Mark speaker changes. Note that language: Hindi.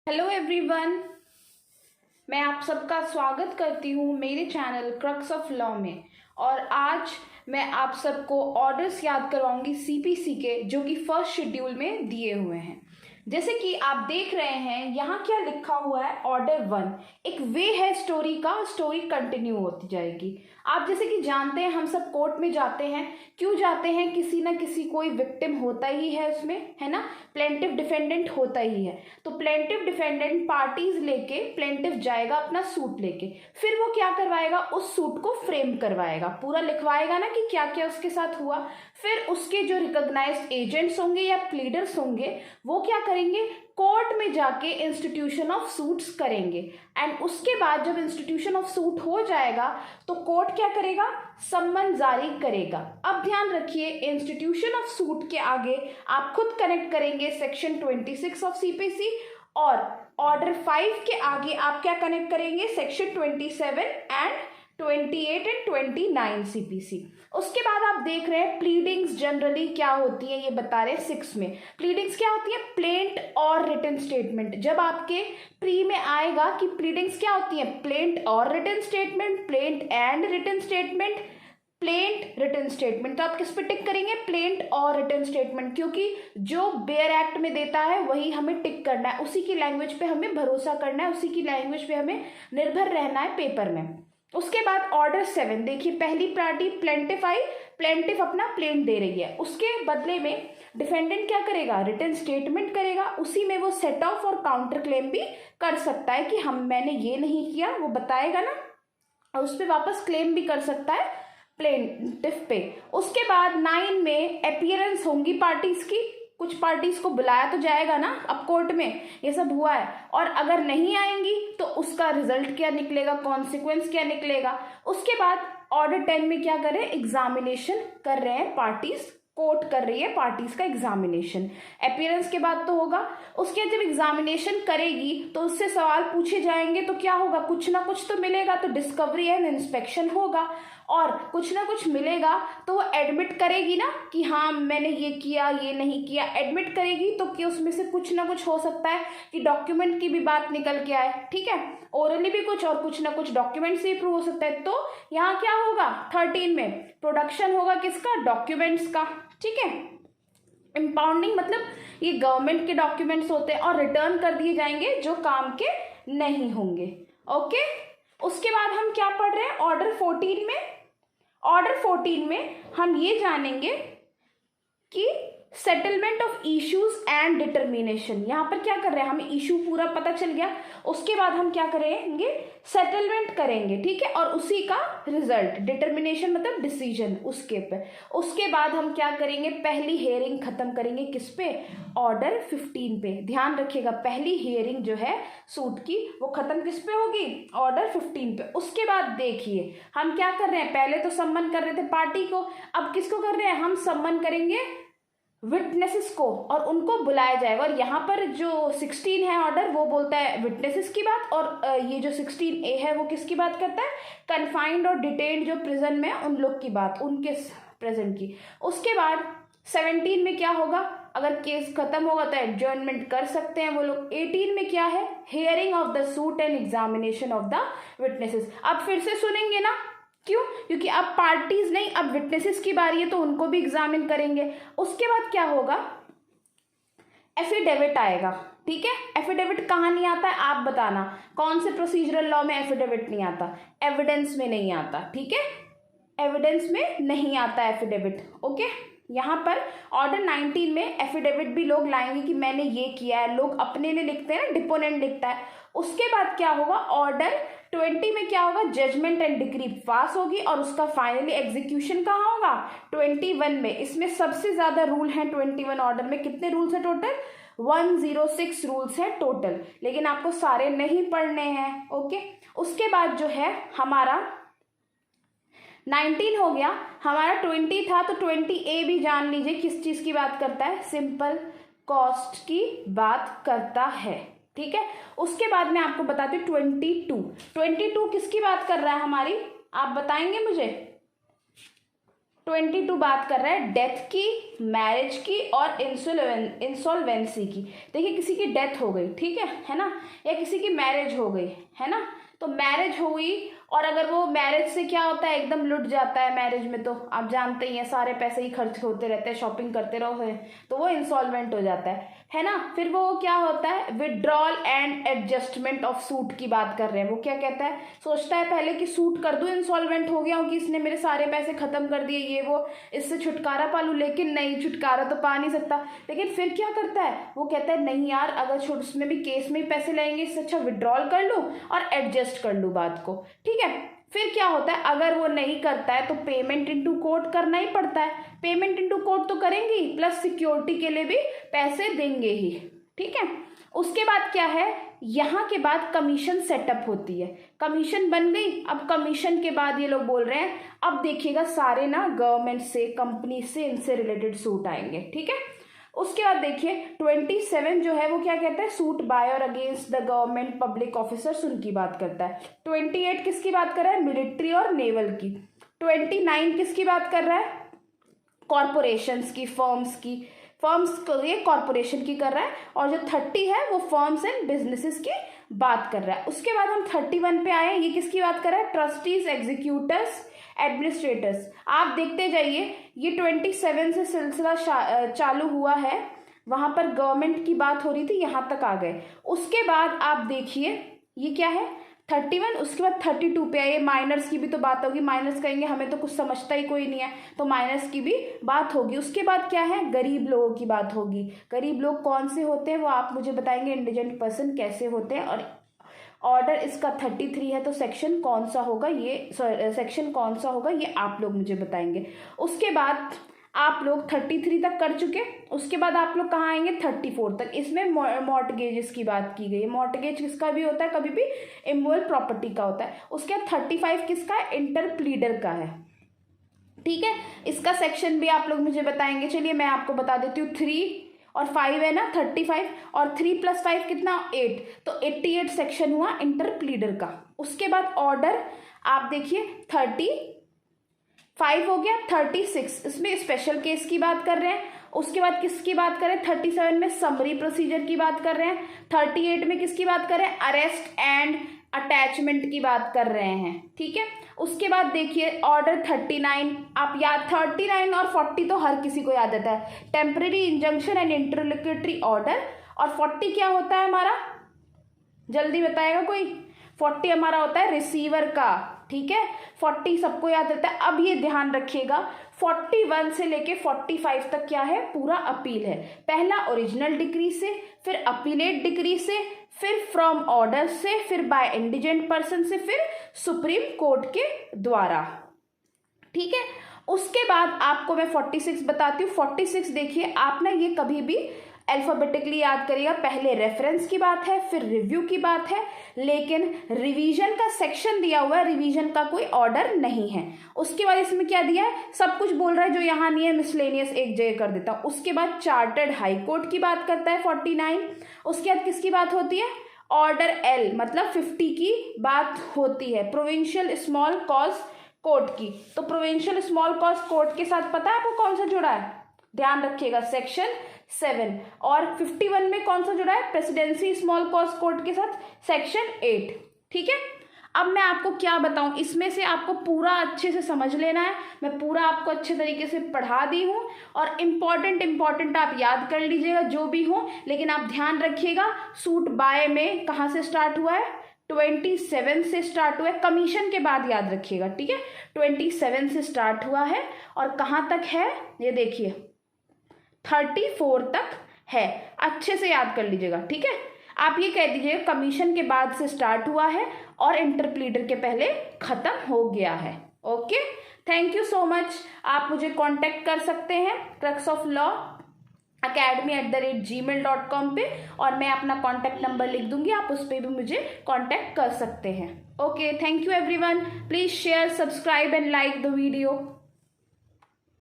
Speaker 1: हेलो एवरीवन, मैं आप सबका स्वागत करती हूँ मेरे चैनल क्रक्स ऑफ लॉ में। और आज मैं आप सबको ऑर्डर्स याद करवाऊंगी सीपीसी के, जो कि फर्स्ट शेड्यूल में दिए हुए हैं। जैसे कि आप देख रहे हैं यहाँ क्या लिखा हुआ है, ऑर्डर 1 एक वे है स्टोरी का, स्टोरी कंटिन्यू होती जाएगी। आप जैसे कि जानते हैं, हम सब कोर्ट में जाते हैं। क्यों जाते हैं? किसी ना किसी कोई विक्टिम होता ही है उसमें, है ना। प्लेंटिफ डिफेंडेंट होता ही है। तो प्लेंटिफ डिफेंडेंट पार्टीज लेके प्लेंटिफ जाएगा अपना सूट लेके, फिर वो क्या करवाएगा, उस सूट को फ्रेम करवाएगा, पूरा लिखवाएगा ना कि क्या क्या उसके साथ हुआ। फिर उसके जो रिकॉग्नाइज्ड एजेंट्स होंगे या प्लीडर्स होंगे, वो क्या करेंगे, कोर्ट में जाके इंस्टीट्यूशन ऑफ सूट्स करेंगे। एंड उसके बाद जब इंस्टीट्यूशन ऑफ सूट हो जाएगा तो कोर्ट क्या करेगा, सम्मन जारी करेगा। अब ध्यान रखिए, इंस्टीट्यूशन ऑफ सूट के आगे आप खुद कनेक्ट करेंगे सेक्शन 26 ऑफ सीपीसी, और ऑर्डर 5 के आगे आप क्या कनेक्ट करेंगे, सेक्शन 27 एंड 28 एंड 29 सीपीसी। उसके बाद आप देख रहे हैं प्लीडिंग्स जनरली क्या होती है, ये बता रहे हैं 6 में। प्लीडिंग्स क्या होती है, प्लेंट और रिटन स्टेटमेंट। जब आपके प्री में आएगा कि प्लीडिंग्स क्या होती है, प्लेंट और written statement, plaint and written statement, plaint written statement, तो आप किस पे टिक करेंगे, प्लेंट और रिटन स्टेटमेंट, क्योंकि जो बेयर एक्ट में देता है वही हमें टिक करना है, उसी की लैंग्वेज पे हमें भरोसा करना है, उसी की लैंग्वेज पे हमें निर्भर रहना है पेपर में। उसके बाद ऑर्डर 7 देखिए, पहली पार्टी प्लेंटिफ आई, प्लेंटिफ अपना प्लेंट दे रही है, उसके बदले में डिफेंडेंट क्या करेगा, रिटन स्टेटमेंट करेगा। उसी में वो सेट ऑफ और काउंटर क्लेम भी कर सकता है कि मैंने ये नहीं किया, वो बताएगा ना, और उस पर वापस क्लेम भी कर सकता है प्लेंटिफ पे। उसके बाद 9 में अपीयरेंस होंगी पार्टीज की, कुछ पार्टीज को बुलाया तो जाएगा ना, अब कोर्ट में ये सब हुआ है, और अगर नहीं आएंगी तो उसका रिजल्ट क्या निकलेगा, कॉन्सिक्वेंस क्या निकलेगा। उसके बाद ऑर्डर 10 में क्या कर रहे हैं, एग्जामिनेशन कर रहे हैं पार्टीज, कोर्ट कर रही है पार्टीज का एग्जामिनेशन। अपीयरेंस के बाद तो होगा, उसके जब एग्जामिनेशन करेगी तो उससे सवाल पूछे जाएंगे, तो क्या होगा, कुछ ना कुछ तो मिलेगा, तो डिस्कवरी एंड इंस्पेक्शन होगा, और कुछ ना कुछ मिलेगा तो वो एडमिट करेगी ना कि हाँ मैंने ये किया ये नहीं किया, एडमिट करेगी, तो कि उसमें से कुछ ना कुछ हो सकता है कि डॉक्यूमेंट की भी बात निकल के आए, ठीक है, ओरली भी कुछ और कुछ ना कुछ डॉक्यूमेंट से ही प्रूव हो सकता है। तो यहाँ क्या होगा, 13 में प्रोडक्शन होगा किसका, डॉक्यूमेंट्स का, ठीक है। इम्पाउंडिंग मतलब ये गवर्नमेंट के डॉक्यूमेंट्स होते हैं और रिटर्न कर दिए जाएंगे जो काम के नहीं होंगे, ओके। उसके बाद हम क्या पढ़ रहे हैं, ऑर्डर 14 में। ऑर्डर 14 में हम ये जानेंगे कि settlement of issues and determination. यहाँ पर क्या कर रहे हैं, हमें इशू पूरा पता चल गया, उसके बाद हम क्या करेंगे, सेटलमेंट करेंगे, ठीक है, और उसी का रिजल्ट, डिटर्मिनेशन मतलब डिसीजन उसके पे। उसके बाद हम क्या करेंगे, पहली हियरिंग खत्म करेंगे किस पे, ऑर्डर 15 पे। ध्यान रखिएगा, पहली हियरिंग जो है सूट की वो खत्म किस पे होगी, ऑर्डर 15 पे। उसके बाद देखिए हम क्या कर रहे हैं, पहले तो सम्मन कर रहे थे पार्टी को, अब किसको कर रहे हैं, हम सम्मन करेंगे विटनेसेस को, और उनको बुलाया जाएगा। और यहाँ पर जो 16 है ऑर्डर, वो बोलता है विटनेसेस की बात, और ये जो 16A है वो किसकी बात करता है, कन्फाइंड और डिटेन्ड जो प्रिजन में उन लोग की बात, उनके प्रेजेंट की। उसके बाद 17 में क्या होगा, अगर केस खत्म होगा तो एडजर्नमेंट कर सकते हैं वो लोग। 18 में क्या है, hearing of the suit and examination of the witnesses. अब फिर से सुनेंगे ना, क्यों, क्योंकि अब पार्टीज नहीं, अब विटनेसेस की बारी है तो उनको भी एग्जामिन करेंगे। उसके बाद क्या होगा, एफिडेविट आएगा, ठीक है। एफिडेविट कहाँ नहीं आता है, आप बताना कौन से प्रोसीजरल लॉ में एफिडेविट नहीं आता, एविडेंस में नहीं आता, ठीक है, एविडेंस में नहीं आता एफिडेविट, ओके। यहाँ पर ऑर्डर 19 में एफिडेविट भी लोग लाएंगे कि मैंने ये किया है, लोग अपने लिए लिखते हैं ना, डिपोनेंट लिखता है। उसके बाद क्या होगा, ऑर्डर 20 में क्या होगा, जजमेंट एंड डिक्री पास होगी, और उसका फाइनली एग्जीक्यूशन कहाँ होगा, 21 में। इसमें सबसे ज्यादा रूल हैं 21 ऑर्डर में, कितने रूल्स है टोटल, 106 रूल्स है टोटल, लेकिन आपको सारे नहीं पढ़ने हैं, ओके। उसके बाद जो है हमारा 19 हो गया, हमारा 20 था, तो 20A भी जान लीजिए किस चीज की बात करता है, सिंपल कॉस्ट की बात करता है, ठीक है। उसके बाद मैं आपको बताती हूँ 22 किसकी बात कर रहा है हमारी, आप बताएंगे मुझे, 22 बात कर रहा है डेथ की, मैरिज की और इंसॉल्वेंसी की। देखिए किसी की डेथ हो गई, ठीक है ना, या किसी की मैरिज हो गई, है ना, तो मैरिज हुई और अगर वो मैरिज से क्या होता है, एकदम लुट जाता है मैरिज में, तो आप जानते ही हैं सारे पैसे ही खर्च होते रहते हैं, शॉपिंग करते रहो है, तो वो इंसॉल्वेंट हो जाता है ना। फिर वो क्या होता है, withdrawal and adjustment of suit की बात कर रहे हैं। वो क्या कहता है, सोचता है पहले कि सूट कर दूं, इंसॉल्वेंट हो गया हूं कि इसने मेरे सारे पैसे खत्म कर दिए, ये वो, इससे छुटकारा पा लूं, लेकिन नहीं, छुटकारा तो पा नहीं सकता। लेकिन फिर क्या करता है, वो कहता है नहीं यार, अगर उसमें भी केस में ही पैसे लगेंगे, इससे अच्छा विड्रॉल कर लूं और एडजस्ट कर लूं बात को, ठीक है। फिर क्या होता है, अगर वो नहीं करता है तो पेमेंट इनटू कोर्ट करना ही पड़ता है। पेमेंट इनटू कोर्ट तो करेंगे ही, प्लस सिक्योरिटी के लिए भी पैसे देंगे ही, ठीक है। उसके बाद क्या है, यहाँ के बाद कमीशन सेटअप होती है, कमीशन बन गई। अब कमीशन के बाद ये लोग बोल रहे हैं, अब देखिएगा सारे ना गवर्नमेंट से, कंपनी से, इनसे रिलेटेड सूट आएंगे, ठीक है। उसके बाद देखिए 27 जो है वो क्या कहता है, सूट बाय और against the government public officers, उनकी बात करता है। 28 किसकी बात कर रहा है, मिलिट्री और नेवल की। 29 किसकी बात कर रहा है, कॉरपोरेशंस की, फर्म्स की, फर्म्स को ये कॉरपोरेशन की कर रहा है। और जो 30 है वो फर्म्स एंड बिजनेसेस की बात कर रहा है। उसके बाद हम 31 पे आए, ये किसकी बात कर रहा है, ट्रस्टीज, एग्जीक्यूटर्स, एडमिनिस्ट्रेटर्स। आप देखते जाइए, ये 27 से सिलसिला चालू हुआ है, वहां पर गवर्नमेंट की बात हो रही थी, यहाँ तक आ गए। उसके बाद आप देखिए ये क्या है, 31, उसके बाद 32 पे आए, माइनर्स की भी तो बात होगी, माइनर्स कहेंगे हमें तो कुछ समझता ही कोई नहीं है, तो माइनर्स की भी बात होगी। उसके बाद क्या है, गरीब लोगों की बात होगी। गरीब लोग कौन से होते हैं वो आप मुझे बताएंगे, इंडिजेंट पर्सन कैसे होते हैं, और ऑर्डर इसका 33 है, तो सेक्शन कौन सा होगा, ये सेक्शन कौन सा होगा ये आप लोग मुझे बताएंगे। उसके बाद आप लोग 33 तक कर चुके, उसके बाद आप लोग कहाँ आएंगे, 34 तक। इसमें मॉर्टगेजेस की बात की गई है। मॉर्टगेज किसका भी होता है, कभी भी इमूवेबल प्रॉपर्टी का होता है। उसके बाद 35 किसका, इंटरप्लीडर का है, ठीक है। इसका सेक्शन भी आप लोग मुझे बताएंगे। चलिए मैं आपको बता देती हूँ, 3 और 5 है ना, 35, और 3 + 5 कितना, 8, तो 88 सेक्शन हुआ इंटरप्लीडर का। उसके बाद ऑर्डर आप देखिए 35 हो गया, 36 इसमें स्पेशल केस की बात कर रहे हैं। उसके बाद किसकी बात करें, 37 में समरी प्रोसीजर की बात कर रहे हैं। 38 में किसकी बात कर रहे हैं, अरेस्ट एंड अटैचमेंट की बात कर रहे हैं, ठीक है। उसके बाद देखिए ऑर्डर 39, आप याद, 39 और 40 तो हर किसी को याद रहता है, टेम्परेरी इंजंक्शन एंड इंटरलोक्यूटरी ऑर्डर। और 40 क्या होता है हमारा, जल्दी बताएगा कोई, 40 हमारा होता है रिसीवर का, ठीक है। 40 सबको याद रहता है। अब ये ध्यान रखिएगा, 41 से लेके 45 तक क्या है, पूरा अपील है। पहला ओरिजिनल डिक्री से, फिर अपीलेट डिक्री से, फिर फ्रॉम ऑर्डर से, फिर बाय इंडिजेंट पर्सन से, फिर सुप्रीम कोर्ट के द्वारा, ठीक है। उसके बाद आपको मैं 46 बताती हूँ। 46 देखिए, आप ना ये कभी भी अल्फाबेटिकली याद करिएगा। पहले रेफरेंस की बात है, फिर रिव्यू की बात है, लेकिन रिवीजन का सेक्शन दिया हुआ है, रिवीजन का कोई ऑर्डर नहीं है। उसके बाद इसमें क्या दिया है, सब कुछ बोल रहा है जो यहाँ नहीं है, मिसलेनियस एक जगह कर देता हूँ। उसके बाद चार्टर्ड हाई कोर्ट की बात करता है 49। उसके बाद किसकी बात होती है, ऑर्डर एल मतलब 50 की बात होती है, प्रोविंशियल स्मॉल कॉज कोर्ट की। तो प्रोविंशियल स्मॉल कॉज कोर्ट के साथ पता है आपको कौन सा जुड़ा है, ध्यान रखिएगा, सेक्शन 7। और 51 में कौन सा जुड़ा है, प्रेसिडेंसी स्मॉल कॉज कोर्ट के साथ, सेक्शन 8, ठीक है। अब मैं आपको क्या बताऊं, इसमें से आपको पूरा अच्छे से समझ लेना है। मैं पूरा आपको अच्छे तरीके से पढ़ा दी हूं, और इम्पॉर्टेंट आप याद कर लीजिएगा जो भी हो। लेकिन आप ध्यान रखिएगा, सूट बाय में कहाँ से स्टार्ट हुआ है, 27 से स्टार्ट हुआ है, कमीशन के बाद याद रखिएगा, ठीक है। 27 से स्टार्ट हुआ है और कहाँ तक है, ये देखिए 34 तक है, अच्छे से याद कर लीजिएगा, ठीक है। आप ये कह दीजिएगा कमीशन के बाद से स्टार्ट हुआ है और इंटरप्लीडर के पहले खत्म हो गया है। Okay, thank you so much. आप मुझे कांटेक्ट कर सकते हैं क्रक्स ऑफ लॉ academy@gmail.com पे, और मैं अपना कांटेक्ट नंबर लिख दूंगी, आप उस पर भी मुझे कांटेक्ट कर सकते हैं। Okay, thank you everyone. Please share, subscribe and like the video.